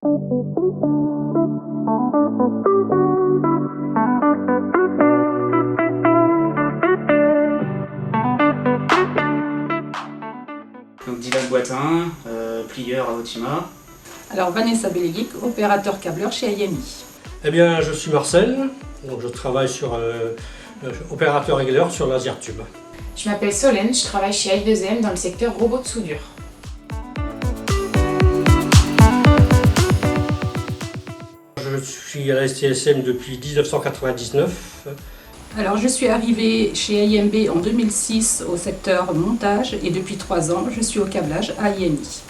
Donc Dylan Boitin, plieur à Otima. Alors Vanessa Belegic, opérateur câbleur chez IMI. Eh bien, je suis Marcel, donc je travaille sur opérateur régleur sur LaserTube. Je m'appelle Solène, je travaille chez I2M dans le secteur robot de soudure. Je suis à la STSM depuis 1999. Alors je suis arrivée chez IMB en 2006 au secteur montage et depuis 3 ans je suis au câblage à IMI.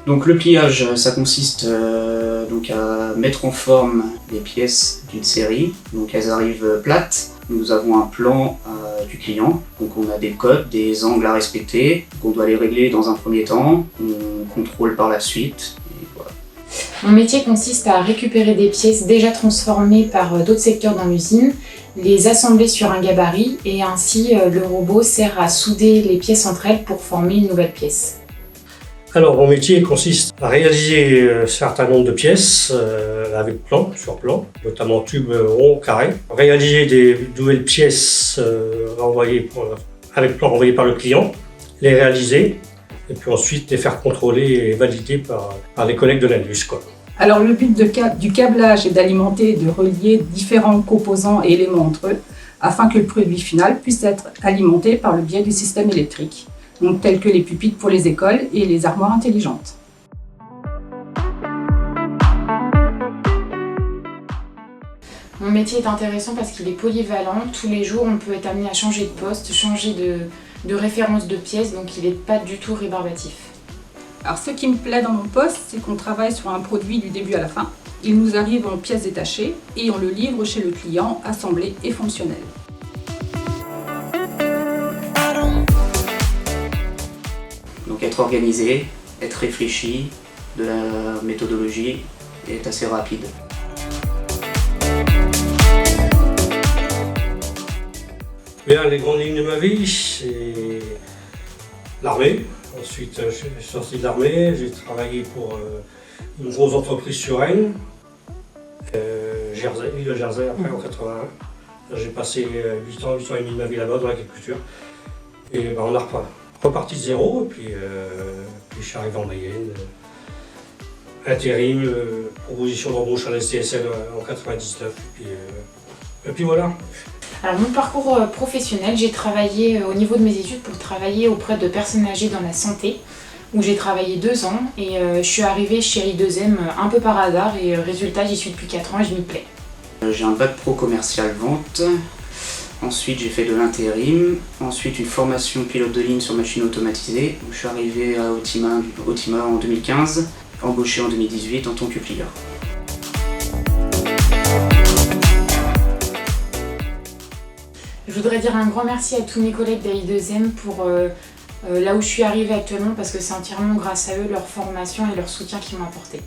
Donc le pliage, ça consiste donc à mettre en forme les pièces d'une série. Donc elles arrivent plates. Nous avons un plan du client. Donc on a des codes, des angles à respecter. Donc on doit les régler dans un premier temps. On contrôle par la suite. Et voilà. Mon métier consiste à récupérer des pièces déjà transformées par d'autres secteurs dans l'usine, les assembler sur un gabarit et ainsi le robot sert à souder les pièces entre elles pour former une nouvelle pièce. Alors, mon métier consiste à réaliser un certain nombre de pièces avec plan, sur plan, notamment tubes ronds, carrés. Réaliser des nouvelles pièces avec plan envoyé par le client, les réaliser, et puis ensuite les faire contrôler et valider par les collègues de l'Indus. Alors le but du câblage est d'alimenter et de relier différents composants et éléments entre eux afin que le produit final puisse être alimenté par le biais du système électrique. Donc tels que les pupitres pour les écoles et les armoires intelligentes. Mon métier est intéressant parce qu'il est polyvalent. Tous les jours, on peut être amené à changer de poste, changer de référence de pièce, donc il n'est pas du tout rébarbatif. Alors ce qui me plaît dans mon poste, c'est qu'on travaille sur un produit du début à la fin. Il nous arrive en pièces détachées et on le livre chez le client assemblé et fonctionnel. Donc être organisé, être réfléchi, de la méthodologie et être assez rapide. Bien, les grandes lignes de ma vie, c'est l'armée. Ensuite, je suis sorti de l'armée, j'ai travaillé pour une grosse entreprise sur Rennes, l'île de Jersey, après en 81. J'ai passé 8 ans et demi de ma vie là-bas dans l'agriculture. Et on a reparti de zéro, et puis je suis arrivé en Mayenne. Intérim, proposition d'embauche à la STSM en 99, et puis voilà. Alors mon parcours professionnel, j'ai travaillé au niveau de mes études pour travailler auprès de personnes âgées dans la santé, où j'ai travaillé 2 ans et je suis arrivée chez I2M un peu par hasard et résultat j'y suis depuis 4 ans et je m'y plais. J'ai un bac pro commercial vente. Ensuite, j'ai fait de l'intérim. Ensuite, une formation pilote de ligne sur machine automatisée. Je suis arrivé à Otima en 2015, embauché en 2018 en tant que plieur. Je voudrais dire un grand merci à tous mes collègues d'I2M pour là où je suis arrivée actuellement parce que c'est entièrement grâce à eux, leur formation et leur soutien qu'ils m'ont apporté.